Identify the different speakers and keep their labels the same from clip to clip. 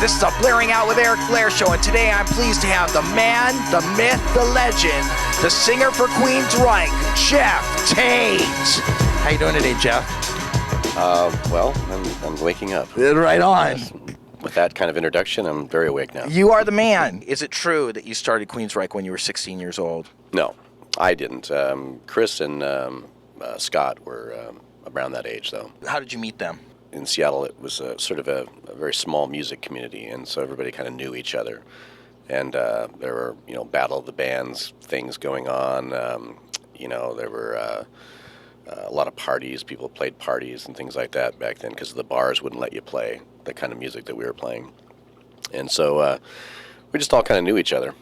Speaker 1: This is a Blairing Out with Eric Blair show, and today I'm pleased to have the man, the myth, the legend, the singer for Queensrÿche, Geoff Tate. How you doing today, Geoff?
Speaker 2: Well, I'm waking up.
Speaker 1: Right on.
Speaker 2: With that kind of introduction, I'm very awake now.
Speaker 1: You are the man. Is it true that you started Queensrÿche when you were 16 years old?
Speaker 2: No, I didn't. Chris and Scott were around that age, though.
Speaker 1: How did you meet them?
Speaker 2: In Seattle, it was sort of a very small music community, and so everybody kind of knew each other. And there were, battle of the bands things going on. There were a lot of parties. People played parties and things like that back then because the bars wouldn't let you play the kind of music that we were playing. And so we just all kind of knew each other,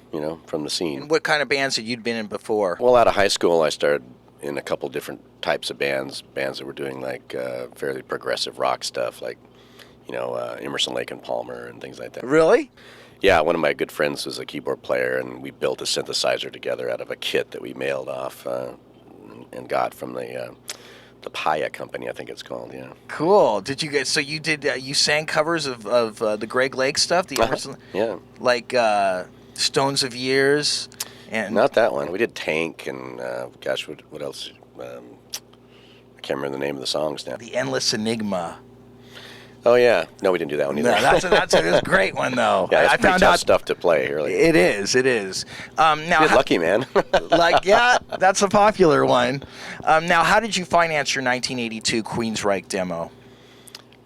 Speaker 2: from the scene.
Speaker 1: And what kind of bands had you been in before?
Speaker 2: Well, out of high school, I started in a couple different types of bands that were doing like fairly progressive rock stuff, like Emerson, Lake and Palmer and things like that.
Speaker 1: Really?
Speaker 2: Yeah, one of my good friends was a keyboard player, and we built a synthesizer together out of a kit that we mailed off and got from the Paya company, I think it's called. Yeah.
Speaker 1: Cool. Did you guys? So you did? You sang covers of the Greg Lake stuff, the Emerson,
Speaker 2: yeah,
Speaker 1: like Stones of Years. And
Speaker 2: not that one. We did Tank and what else? I can't remember the name of the songs now.
Speaker 1: The Endless Enigma.
Speaker 2: Oh yeah, no, we didn't do that one either.
Speaker 1: No, that's a great one though.
Speaker 2: Yeah,
Speaker 1: I found out
Speaker 2: stuff to play. Really,
Speaker 1: it is. Now,
Speaker 2: you're lucky, man.
Speaker 1: That's a popular one. Now, how did you finance your 1982 Queensrÿche demo?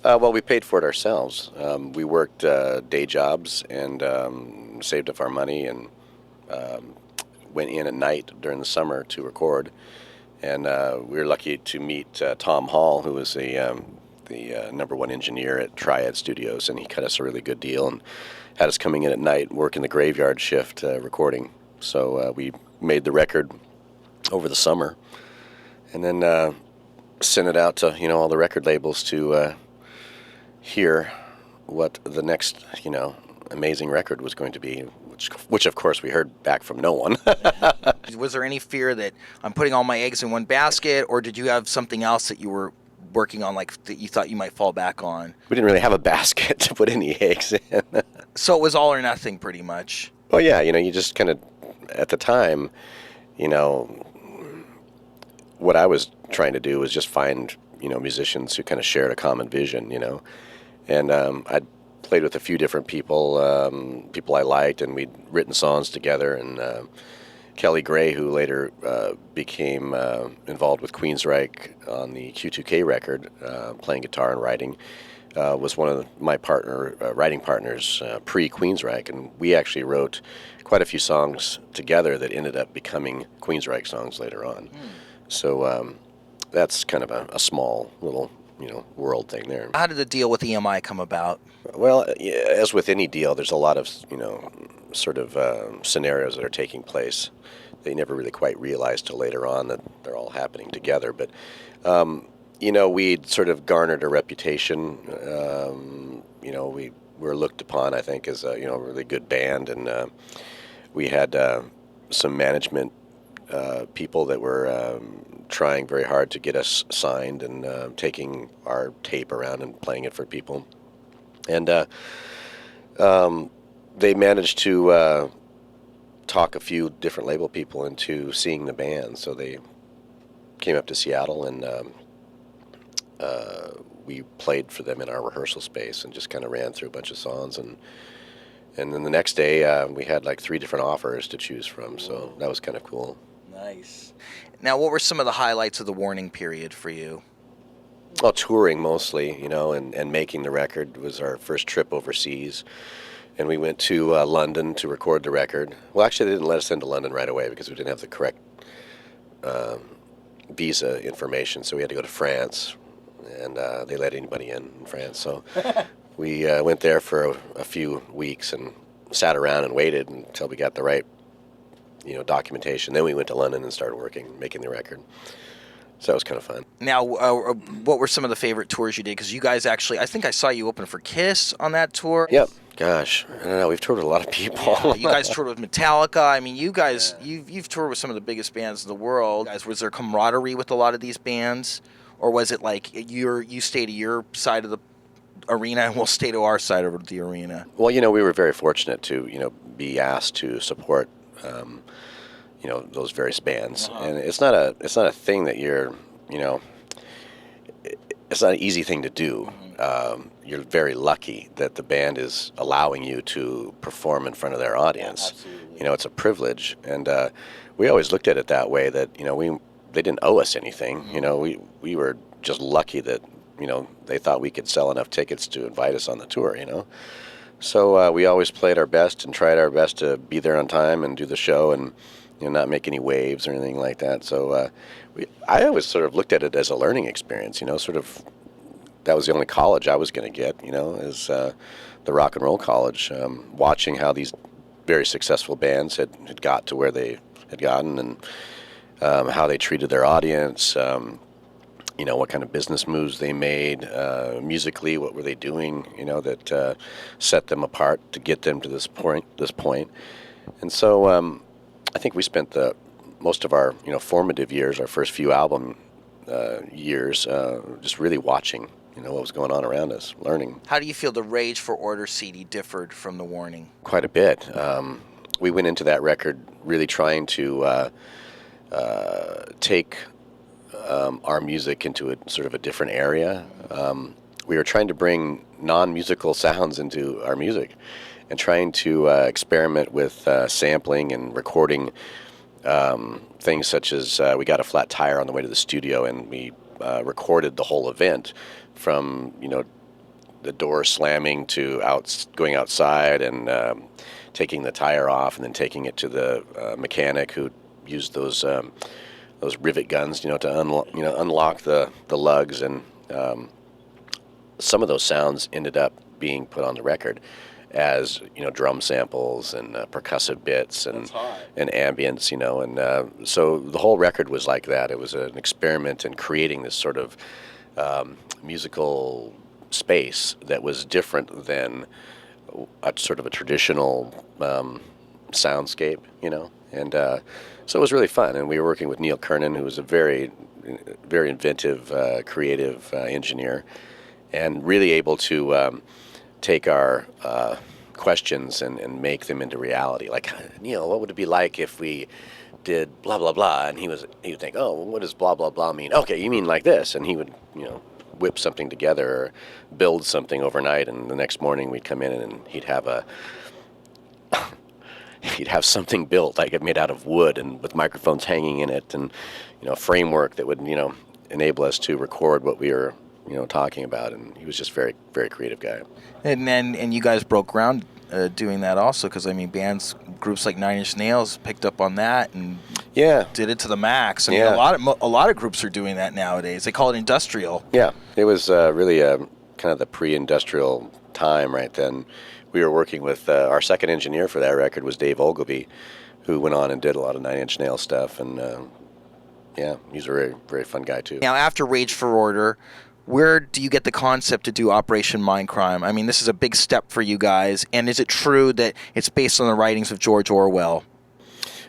Speaker 2: Well, we paid for it ourselves. We worked day jobs and saved up our money and went in at night during the summer to record. And we were lucky to meet Tom Hall, who was the number one engineer at Triad Studios, and he cut us a really good deal and had us coming in at night, working the graveyard shift recording. So we made the record over the summer, and then sent it out to all the record labels to hear what the next amazing record was going to be, which of course we heard back from no one.
Speaker 1: Was there any fear that I'm putting all my eggs in one basket, or did you have something else that you were working on, like that you thought you might fall back on?
Speaker 2: We didn't really have a basket to put any eggs in.
Speaker 1: So it was all or nothing, pretty much.
Speaker 2: Well, yeah, you just kind of, at the time, what I was trying to do was just find, musicians who kind of shared a common vision, and I'd played with a few different people, people I liked, and we'd written songs together, and Kelly Gray, who later became involved with Queensrÿche on the Q2K record, playing guitar and writing, was one of my writing partners pre-Queensrÿche, and we actually wrote quite a few songs together that ended up becoming Queensrÿche songs later on. So that's kind of a small little world thing there.
Speaker 1: How did the deal with EMI come about?
Speaker 2: Well, as with any deal, there's a lot of sort of scenarios that are taking place. They never really quite realized till later on that they're all happening together. But we'd sort of garnered a reputation. We were looked upon, I think, as a really good band, and we had some management people that were trying very hard to get us signed and taking our tape around and playing it for people. And they managed to talk a few different label people into seeing the band. So they came up to Seattle, and we played for them in our rehearsal space and just kind of ran through a bunch of songs. And then the next day, we had like 3 different offers to choose from. So that was kind of cool.
Speaker 1: Nice. Now, what were some of the highlights of the Warning period for you?
Speaker 2: Well, touring mostly, and making the record was our first trip overseas. And we went to London to record the record. Well, actually, they didn't let us into London right away because we didn't have the correct visa information. So we had to go to France, and they let anybody in France. So we went there for a few weeks and sat around and waited until we got the right documentation. Then we went to London and started making the record. So that was kind of fun.
Speaker 1: Now, what were some of the favorite tours you did? Because you guys actually, I think I saw you open for Kiss on that tour.
Speaker 2: Yep. Gosh, I don't know. We've toured with a lot of people.
Speaker 1: Yeah, you guys toured with Metallica. I mean, you guys, you've toured with some of the biggest bands in the world. Guys, was there camaraderie with a lot of these bands, or was it like you stayed to your side of arena, and we'll stay to our side of the arena.
Speaker 2: Well, we were very fortunate to, be asked to support, those various bands. And it's not a thing that it's not an easy thing to do. You're very lucky that the band is allowing you to perform in front of their audience.
Speaker 1: Absolutely.
Speaker 2: It's a privilege. And we always looked at it that way, that, they didn't owe us anything. We were just lucky that, they thought we could sell enough tickets to invite us on the tour, So we always played our best and tried our best to be there on time and do the show and not make any waves or anything like that. So I always sort of looked at it as a learning experience, sort of that was the only college I was going to get, is the rock and roll college, watching how these very successful bands had got to where they had gotten and how they treated their audience, what kind of business moves they made, musically, what were they doing, that set them apart to get them to this point. And so I think we spent most of our, formative years, our first few album years, just really watching, what was going on around us, learning.
Speaker 1: How do you feel the Rage for Order CD differed from the Warning?
Speaker 2: Quite a bit. We went into that record really trying to take our music into a sort of a different area. We were trying to bring non-musical sounds into our music and trying to experiment with sampling and recording things such as we got a flat tire on the way to the studio, and we recorded the whole event from, the door slamming to going outside and taking the tire off and then taking it to the mechanic who used those rivet guns, to unlock the lugs, and some of those sounds ended up being put on the record as drum samples and percussive bits and ambience, and so the whole record was like that. It was an experiment in creating this sort of musical space that was different than a sort of a traditional soundscape, and so it was really fun. And we were working with Neil Kernan, who was a very, very inventive, creative engineer, and really able to take our questions and make them into reality. Like, Neil, what would it be like if we did blah, blah, blah? And he would think, oh, what does blah, blah, blah mean? Okay, you mean like this. And he would, whip something together or build something overnight, and the next morning we'd come in and he'd have something built, like it made out of wood and with microphones hanging in it, and a framework that would enable us to record what we were talking about. And he was just very, very creative guy.
Speaker 1: And you guys broke ground doing that also, because groups like Nine Inch Nails picked up on that and did it to the max. A lot of groups are doing that nowadays. They call it industrial.
Speaker 2: Yeah, it was really kind of the pre-industrial time right then. We were working with our second engineer for that record was Dave Ogilvy, who went on and did a lot of Nine Inch Nails stuff, and he's a very, very fun guy too.
Speaker 1: Now, after Rage for Order, where do you get the concept to do Operation Mindcrime? This is a big step for you guys, and is it true that it's based on the writings of George Orwell?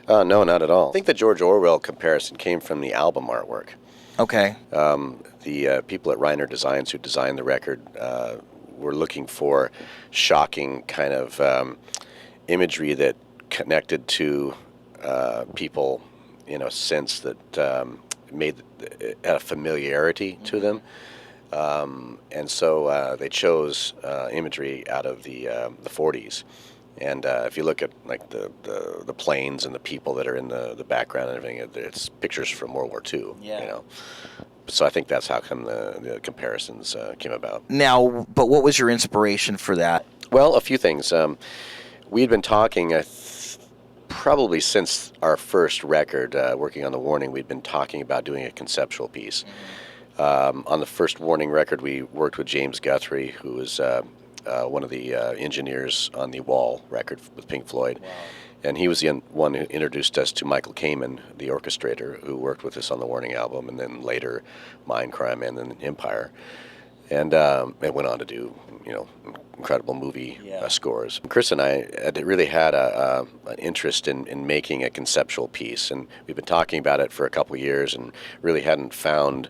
Speaker 2: No, not at all. I think the George Orwell comparison came from the album artwork.
Speaker 1: Okay.
Speaker 2: The people at Reiner Designs who designed the record were looking for shocking kind of imagery that connected to people in a sense that had a familiarity to them. And so they chose imagery out of the 40s. And if you look at like the planes and the people that are in the background and everything, it's pictures from World War II.
Speaker 1: Yeah.
Speaker 2: So I think that's how come the comparisons came about.
Speaker 1: Now, but what was your inspiration for that?
Speaker 2: Well, a few things. We had been talking, probably since our first record, working on The Warning, we'd been talking about doing a conceptual piece. On the first Warning record, we worked with James Guthrie, who was one of the engineers on the Wall record with Pink Floyd.
Speaker 1: Wow.
Speaker 2: And he was the one who introduced us to Michael Kamen, the orchestrator, who worked with us on the Warning album, and then later Mindcrime and then Empire. And it went on to do, incredible movie scores. Chris and I really had an interest in making a conceptual piece, and we've been talking about it for a couple of years and really hadn't found,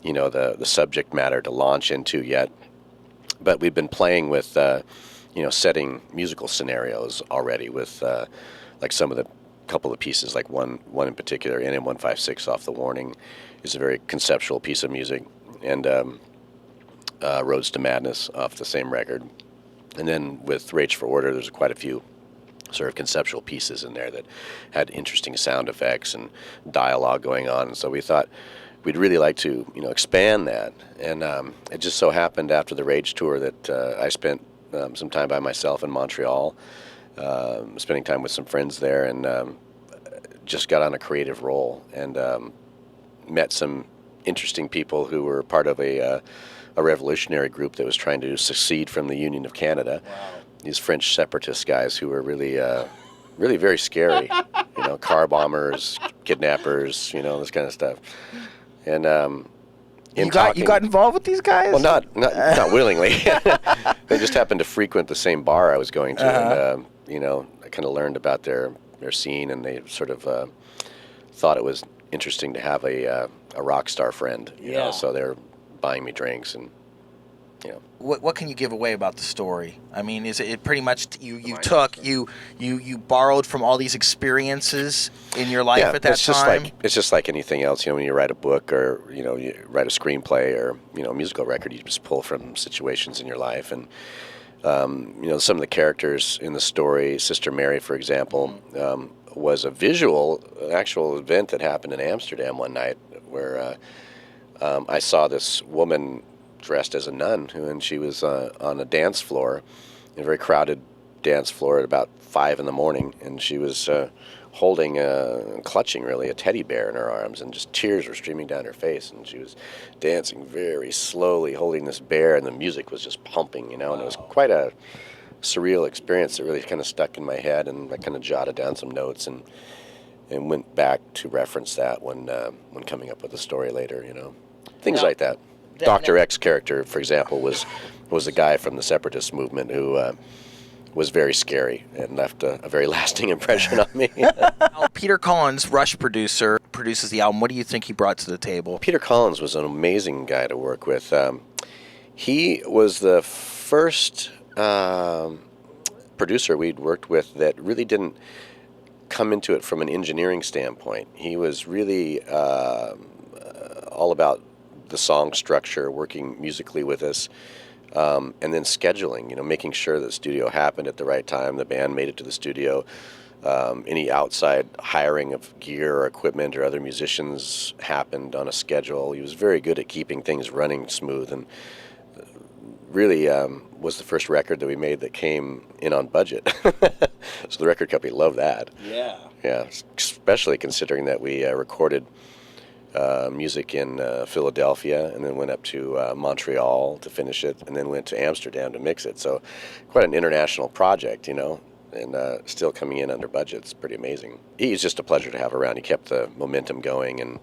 Speaker 2: the subject matter to launch into yet. but we've been playing with, setting musical scenarios already with, like some of the couple of pieces, like one in particular, NM 156 off the Warning, is a very conceptual piece of music, and Roads to Madness off the same record. And then with Rage for Order, there's quite a few sort of conceptual pieces in there that had interesting sound effects and dialogue going on. And so we thought we'd really like to, expand that. And it just so happened after the Rage tour that I spent some time by myself in Montreal, spending time with some friends there, and just got on a creative role and met some interesting people who were part of a revolutionary group that was trying to secede from the Union of Canada.
Speaker 1: Wow.
Speaker 2: These French separatist guys who were really, really very scary. Car bombers, kidnappers, this kind of stuff. And
Speaker 1: you got involved with these guys?
Speaker 2: Well, not willingly. They just happened to frequent the same bar I was going to, and I kind of learned about their scene, and they sort of thought it was interesting to have a rock star friend. You know, so they're buying me drinks, and
Speaker 1: What can you give away about the story? I mean, is it pretty much you borrowed from all these experiences in your life at that time?
Speaker 2: It's just like anything else. When you write a book or you write a screenplay or a musical record, you just pull from situations in your life. And some of the characters in the story, Sister Mary, for example, was a actual event that happened in Amsterdam one night where I saw this woman dressed as a nun, and she was on a dance floor, a very crowded dance floor at about 5 a.m, and she was clutching really a teddy bear in her arms, and just tears were streaming down her face, and she was dancing very slowly, holding this bear, and the music was just pumping, and it was quite a surreal experience that really kind of stuck in my head, and I kind of jotted down some notes and went back to reference that when coming up with the story later, things like that. Dr. X character, for example, was a guy from the separatist movement who was very scary and left a very lasting impression on me.
Speaker 1: Peter Collins, Rush producer, produces the album. What do you think he brought to the table?
Speaker 2: Peter Collins was an amazing guy to work with. He was the first producer we'd worked with that really didn't come into it from an engineering standpoint. He was really all about the song structure, working musically with us, and then scheduling, making sure the studio happened at the right time, the band made it to the studio, any outside hiring of gear or equipment or other musicians happened on a schedule. He was very good at keeping things running smooth, and really was the first record that we made that came in on budget. So the record company loved that. Yeah, especially considering that we recorded music in Philadelphia, and then went up to Montreal to finish it, and then went to Amsterdam to mix it. So quite an international project, and still coming in under budget. It's pretty amazing. He's just a pleasure to have around. He kept the momentum going, and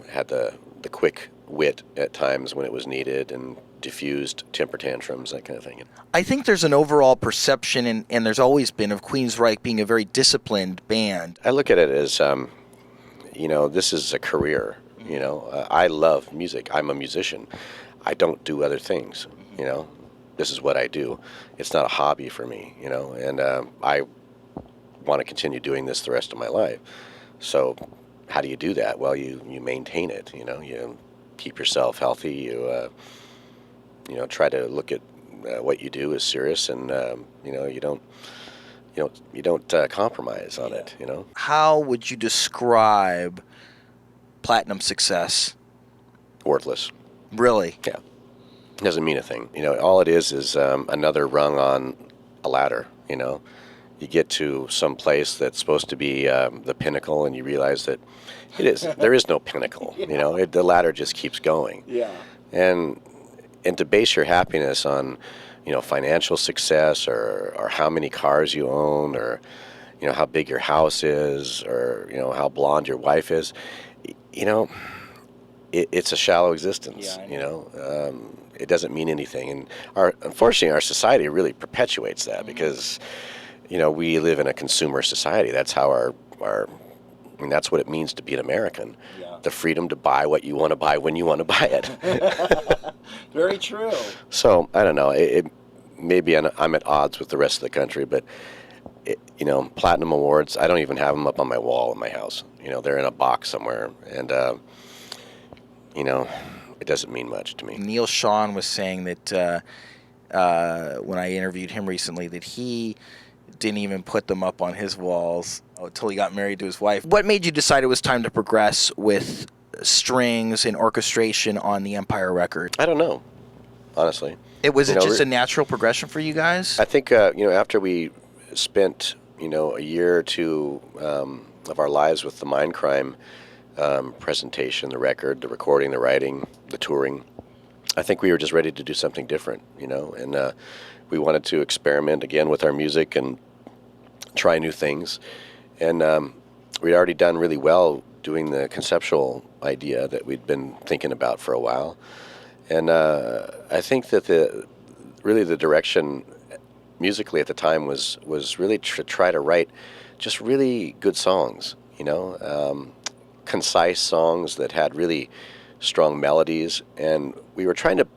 Speaker 2: had the quick wit at times when it was needed, and diffused temper tantrums, that kind of thing.
Speaker 1: I think there's an overall perception, and there's always been, of Queensrÿche being a very disciplined band.
Speaker 2: I look at it as this is a career. I love music. I'm a musician. I don't do other things. This is what I do. It's not a hobby for me. And I want to continue doing this the rest of my life. So how do you do that? Well, you maintain it. You keep yourself healthy. You try to look at what you do as serious, and you don't compromise on it.
Speaker 1: How would you describe platinum success?
Speaker 2: Worthless.
Speaker 1: Really?
Speaker 2: Yeah. It doesn't mean a thing. All it is another rung on a ladder. You get to some place that's supposed to be the pinnacle, and you realize that it is. There is no pinnacle. The ladder just keeps going.
Speaker 1: Yeah.
Speaker 2: And to base your happiness on financial success, or how many cars you own, or how big your house is, or how blonde your wife is, it's a shallow existence. It doesn't mean anything, and unfortunately our society really perpetuates that, because we live in a consumer society. That's how that's what it means to be an American. The freedom to buy what you want to buy when you want to buy it.
Speaker 1: Very true.
Speaker 2: So I don't know. Maybe I'm at odds with the rest of the country, but platinum awards. I don't even have them up on my wall in my house. They're in a box somewhere, and it doesn't mean much to me.
Speaker 1: Neil Sean was saying that when I interviewed him recently, that he didn't even put them up on his walls until he got married to his wife. What made you decide it was time to progress with strings and orchestration on the Empire record?
Speaker 2: I don't know, honestly.
Speaker 1: It just a natural progression for you guys?
Speaker 2: I think after we spent a year or two of our lives with the Mindcrime presentation, the record, the recording, the writing, the touring, I think we were just ready to do something different, and we wanted to experiment again with our music and try new things. And we'd already done really well doing the conceptual idea that we'd been thinking about for a while. And I think that the direction musically at the time was really to try to write just really good songs, concise songs that had really strong melodies. And we were trying to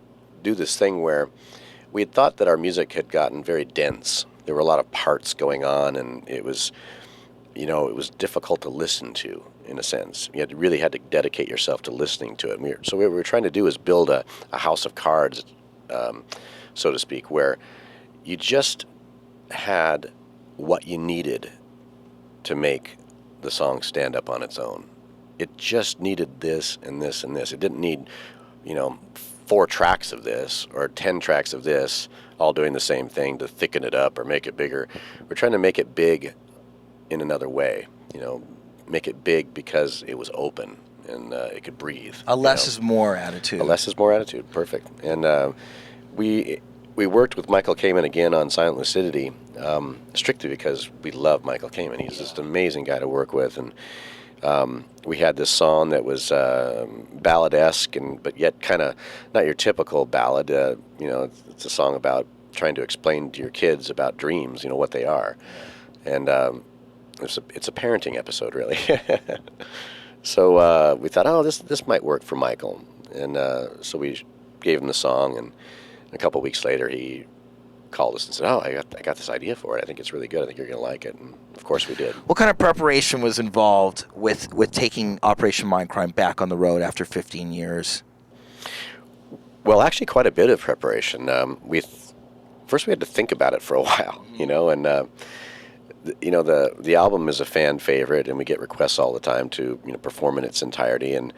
Speaker 2: do this thing where we had thought that our music had gotten very dense. There were a lot of parts going on, and it was difficult to listen to, in a sense. You really had to dedicate yourself to listening to it. So what we were trying to do is build a house of cards, so to speak, where you just had what you needed to make the song stand up on its own. It just needed this and this and this. It didn't need, 4 tracks of this or 10 tracks of this all doing the same thing to thicken it up or make it bigger. We're trying to make it big in another way, make it big because it was open and it could breathe.
Speaker 1: A less is more attitude.
Speaker 2: A less is more attitude, perfect. And we worked with Michael Kamen again on Silent Lucidity, strictly because we love Michael Kamen. He's just an amazing guy to work with, and we had this song that was ballad-esque, but yet kind of not your typical ballad. It's a song about trying to explain to your kids about dreams, what they are, and it's a parenting episode, really. So we thought, this might work for Michael, and so we gave him the song, and a couple of weeks later he called us and said, I got this idea for it. I think it's really good. I think you're going to like it. And of course we did. What
Speaker 1: kind of preparation was involved with taking Operation Mindcrime back on the road after 15 years?
Speaker 2: Well, actually quite a bit of preparation. First we had to think about it for a while, and the album is a fan favorite, and we get requests all the time to perform in its entirety, and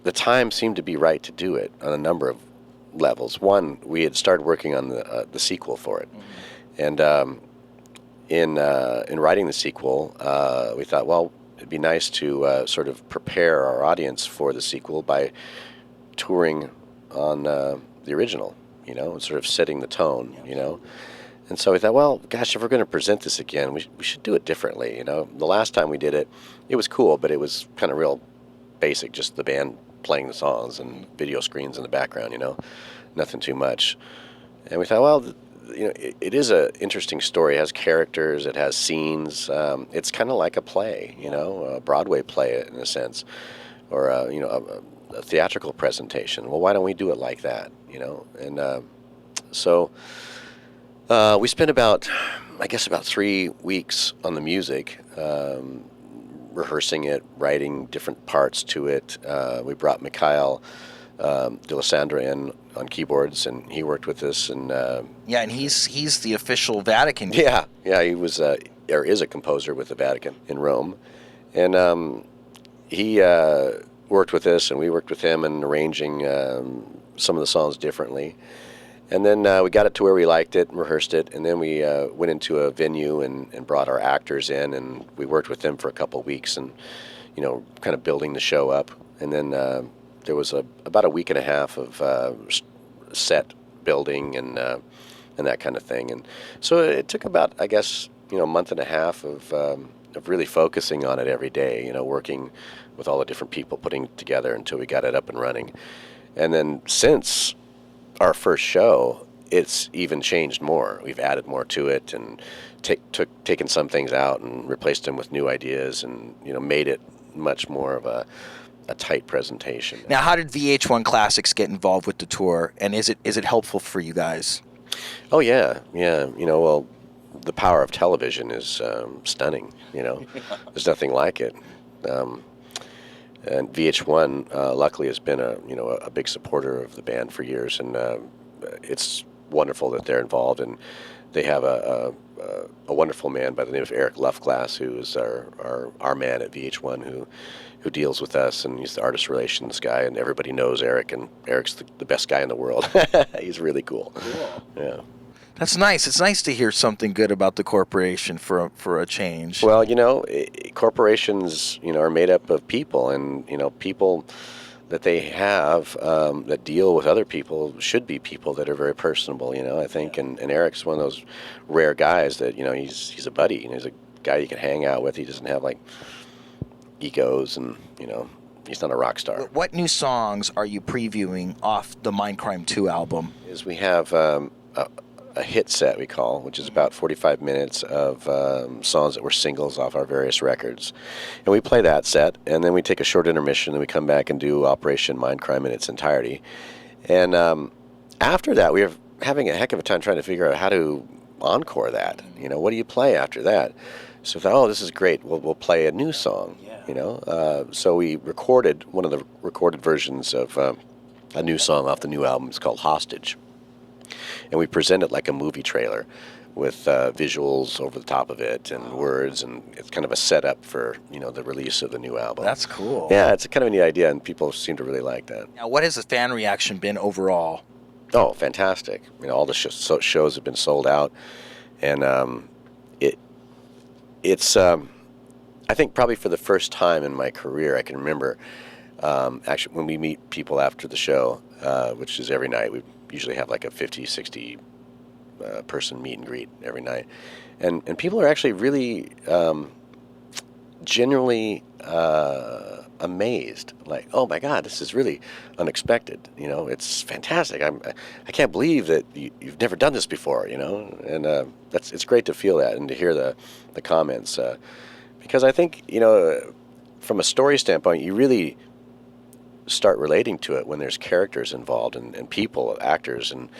Speaker 2: the time seemed to be right to do it on a number of levels. One, we had started working on the sequel for it, and in writing the sequel, we thought, well, it'd be nice to sort of prepare our audience for the sequel by touring on the original, and sort of setting the tone, And so we thought, well, gosh, if we're going to present this again, we should do it differently. The last time we did it, it was cool, but it was kind of real basic, just the band playing the songs and video screens in the background, nothing too much. And we thought, well, it is an interesting story. It has characters, it has scenes. It's kind of like a play, a Broadway play in a sense, or a theatrical presentation. Well, why don't we do it like that, And so we spent about 3 weeks on the music, rehearsing it, writing different parts to it. We brought Mikhail D'Alessandro in on keyboards, and he worked with us. And
Speaker 1: and he's the official Vatican.
Speaker 2: Yeah, he was or is a composer with the Vatican in Rome, and he worked with us, and we worked with him in arranging some of the songs differently. And then we got it to where we liked it and rehearsed it, and then we went into a venue and brought our actors in, and we worked with them for a couple of weeks and, kind of building the show up. And then there was about a week and a half of set building and that kind of thing. And so it took about, a month and a half of really focusing on it every day, working with all the different people putting it together until we got it up and running. And then since our first show, it's even changed more. We've added more to it and taken some things out and replaced them with new ideas, and made it much more of a tight presentation.
Speaker 1: Now, how did VH1 Classics get involved with the tour, and is it helpful for you guys?
Speaker 2: Oh yeah. Well, the power of television is stunning. There's nothing like it. And VH1 luckily has been a big supporter of the band for years, and it's wonderful that they're involved. And they have a wonderful man by the name of Eric Lufglass, who is our man at VH1, who deals with us, and he's the artist relations guy, and everybody knows Eric, and Eric's the best guy in the world. He's really cool. Yeah.
Speaker 1: That's nice. It's nice to hear something good about the corporation for a change.
Speaker 2: Well, corporations, are made up of people, and people that they have that deal with other people should be people that are very personable. I think, and Eric's one of those rare guys that he's a buddy. He's a guy you can hang out with. He doesn't have like egos, and he's not a rock star.
Speaker 1: What new songs are you previewing off the Mindcrime 2 album?
Speaker 2: We have a hit set, we call, which is about 45 minutes of songs that were singles off our various records. And we play that set, and then we take a short intermission, and we come back and do Operation Mindcrime in its entirety. And after that, we were having a heck of a time trying to figure out how to encore that. What do you play after that? So we thought, this is great. We'll play a new song. So we recorded one of the recorded versions of a new song off the new album. It's called Hostage. And we present it like a movie trailer with visuals over the top of it and words, and it's kind of a setup for, the release of the new album.
Speaker 1: That's cool.
Speaker 2: Yeah, it's kind of a neat idea, and people seem to really like that.
Speaker 1: Now, what has the fan reaction been overall?
Speaker 2: Oh, fantastic. All the shows have been sold out, and it's I think probably for the first time in my career I can remember actually when we meet people after the show, which is every night. We usually have like a 50, 60 person meet and greet every night. And people are actually really genuinely amazed. Like, oh my God, this is really unexpected. It's fantastic. I can't believe that you've never done this before, and it's great to feel that and to hear the comments. Because I think, from a story standpoint, you really start relating to it when there's characters involved and people, actors, and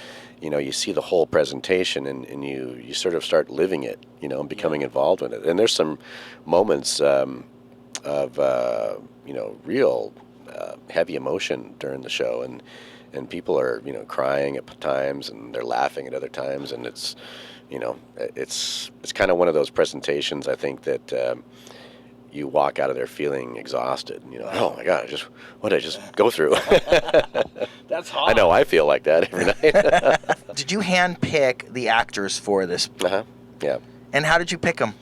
Speaker 2: you see the whole presentation, and you sort of start living it, and becoming involved in it. And there's some moments of real heavy emotion during the show, and people are crying at times, and they're laughing at other times, and it's kind of one of those presentations, I think, that you walk out of there feeling exhausted. Oh my God, what did I just go through?
Speaker 1: That's hot.
Speaker 2: I know, I feel like that every night.
Speaker 1: Did you hand pick the actors for this?
Speaker 2: Yeah.
Speaker 1: And how did you pick them?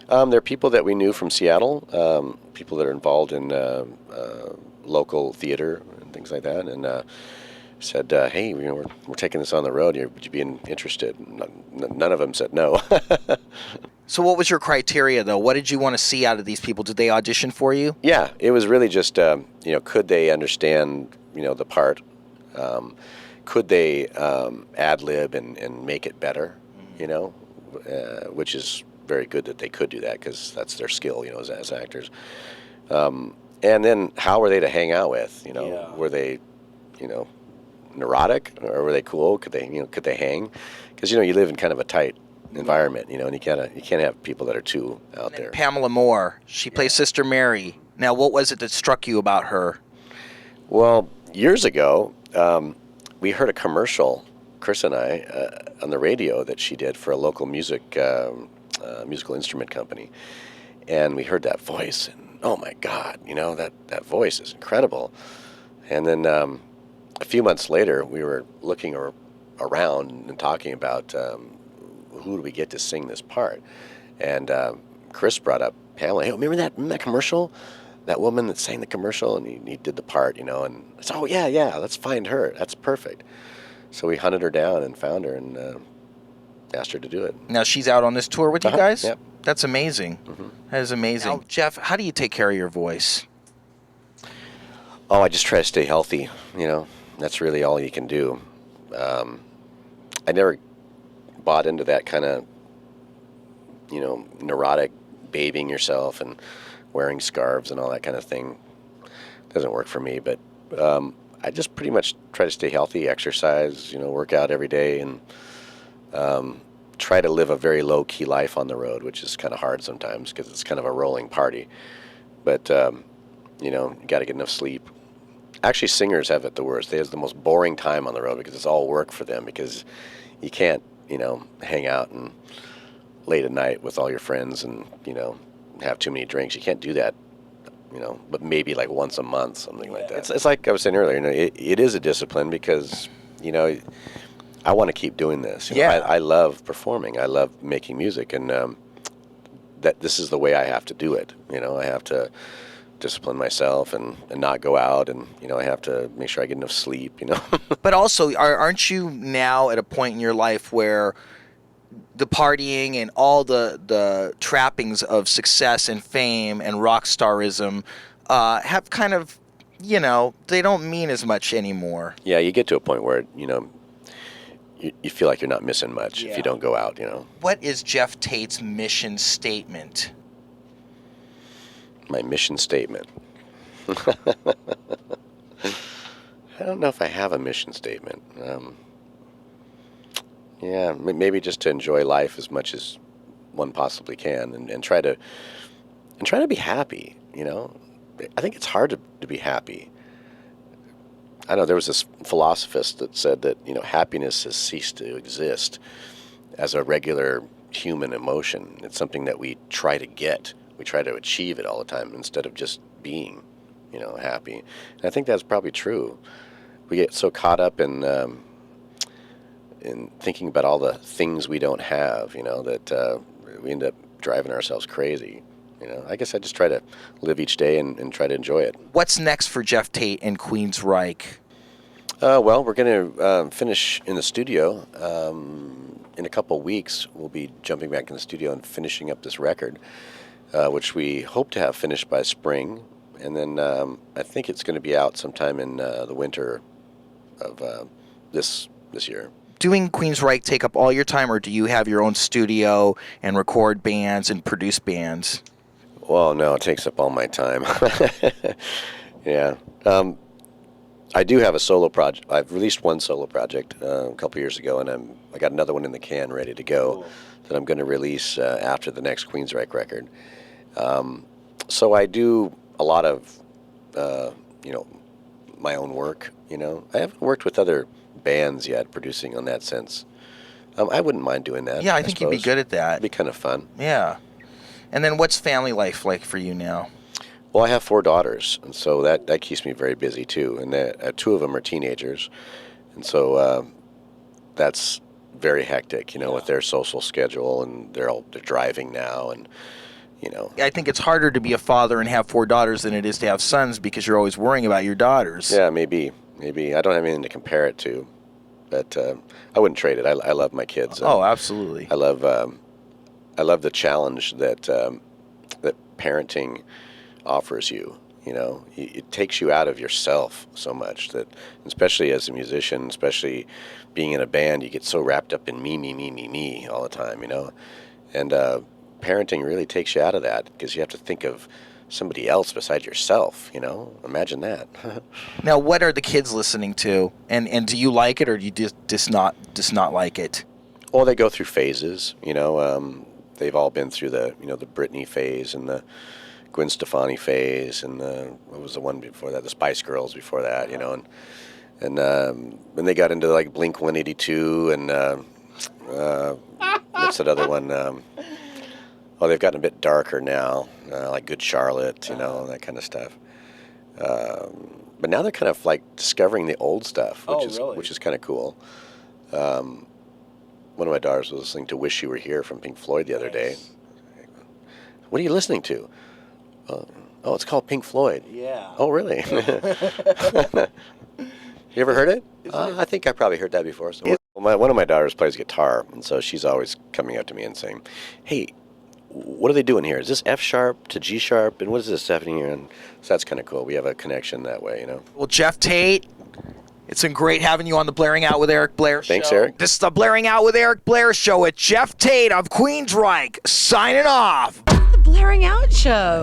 Speaker 2: They're people that we knew from Seattle, people that are involved in local theater and things like that, and said, hey, we're taking this on the road. Would you be interested? None of them said no.
Speaker 1: So what was your criteria, though? What did you want to see out of these people? Did they audition for you?
Speaker 2: Yeah, it was really just, could they understand, the part? Could they ad-lib and make it better, which is very good that they could do that, because that's their skill, as actors. And then how were they to hang out with? Were they, neurotic, or were they cool? Could they hang? Because you live in kind of a tight environment, and you can't have people that are too out there.
Speaker 1: Pamela Moore, she plays Sister Mary. Now, what was it that struck you about her?
Speaker 2: Well, years ago, we heard a commercial, Chris and I, on the radio that she did for a local musical instrument company, and we heard that voice, and oh my God, that voice is incredible. And then a few months later, we were looking around and talking about who do we get to sing this part, and Chris brought up Pamela. Hey, remember that commercial? That woman that sang the commercial, and he did the part, and I said, oh yeah, let's find her. That's perfect. So we hunted her down and found her and asked her to do it.
Speaker 1: Now she's out on this tour with you guys?
Speaker 2: Yep.
Speaker 1: That's amazing. Mm-hmm. That is amazing. Now, Geoff, how do you take care of your voice?
Speaker 2: Oh, I just try to stay healthy. That's really all you can do. I never bought into that kind of, neurotic babying yourself and wearing scarves and all that kind of thing. doesn't work for me. But I just pretty much try to stay healthy, exercise, work out every day, and try to live a very low-key life on the road, which is kind of hard sometimes because it's kind of a rolling party. But, you got to get enough sleep. Actually, singers have it the worst. They have the most boring time on the road because it's all work for them, because you can't, hang out and late at night with all your friends and, have too many drinks. You can't do that, but maybe like once a month, something like that. It's like I was saying earlier, it is a discipline because, I want to keep doing this. I love performing. I love making music, and that this is the way I have to do it. I have to discipline myself and not go out, and I have to make sure I get enough sleep.
Speaker 1: But also, aren't you now at a point in your life where the partying and all the trappings of success and fame and rock starism have kind of, they don't mean as much anymore?
Speaker 2: Yeah, you get to a point where you feel like you're not missing much if you don't go out.
Speaker 1: What is Geoff Tate's mission statement?
Speaker 2: My mission statement. I don't know if I have a mission statement. Yeah, maybe just to enjoy life as much as one possibly can, and try to be happy. I think it's hard to be happy. I know there was this philosophist that said that happiness has ceased to exist as a regular human emotion. It's something that we try to get. We try to achieve it all the time instead of just being, happy. And I think that's probably true. We get so caught up in thinking about all the things we don't have, that we end up driving ourselves crazy. I guess I just try to live each day and try to enjoy it.
Speaker 1: What's next for Geoff Tate and Queensrÿche?
Speaker 2: Well, we're going to finish in the studio. In a couple of weeks, we'll be jumping back in the studio and finishing up this record, which we hope to have finished by spring. And then I think it's going to be out sometime in the winter of this year.
Speaker 1: Doing Queensrÿche take up all your time, or do you have your own studio and record bands and produce bands?
Speaker 2: Well, no, it takes up all my time. Yeah. I do have a solo project. I've released one solo project a couple years ago, and I got another one in the can ready to go that I'm going to release after the next Queensrÿche record. So I do a lot of, my own work. I haven't worked with other bands yet, producing on that sense. I wouldn't mind doing that.
Speaker 1: Yeah, I think you'd be good at that.
Speaker 2: It'd be kind of fun.
Speaker 1: Yeah. And then what's family life like for you now?
Speaker 2: Well, I have 4 daughters, and so that keeps me very busy too. And 2 of them are teenagers, and so that's very hectic, with their social schedule, and they're driving now, and
Speaker 1: I think it's harder to be a father and have 4 daughters than it is to have sons, because you're always worrying about your daughters.
Speaker 2: Yeah, maybe. I don't have anything to compare it to, but I wouldn't trade it. I love my kids.
Speaker 1: Oh, absolutely.
Speaker 2: I love the challenge that parenting offers you. It takes you out of yourself so much, that especially as a musician, especially being in a band, you get so wrapped up in me all the time, and parenting really takes you out of that, because you have to think of somebody else besides yourself. Imagine that.
Speaker 1: Now, what are the kids listening to, and do you like it, or do you just not like it?
Speaker 2: Well, they go through phases. They've all been through the the Britney phase and the Gwen Stefani phase, and what was the one before that? The Spice Girls before that, and then they got into like Blink 182 and what's that other one? Oh, they've gotten a bit darker now, like Good Charlotte, that kind of stuff. But now they're kind of like discovering the old stuff, which is kind of cool. One of my daughters was listening to "Wish You Were Here" from Pink Floyd the other day. What are you listening to? Oh, it's called Pink Floyd.
Speaker 1: Yeah.
Speaker 2: Oh, really? You ever heard it? I think I probably heard that before. So one of my daughters plays guitar, and so she's always coming up to me and saying, "Hey, what are they doing here? Is this F sharp to G sharp? And what is this happening here?" And so that's kind of cool. We have a connection that way,
Speaker 1: Well, Geoff Tate, it's been great having you on the Blairing Out with Eric Blair show.
Speaker 2: Thanks, Eric.
Speaker 1: This is the Blairing Out with Eric Blair show with Geoff Tate of Queensrÿche, signing off.
Speaker 3: The Blairing Out Show.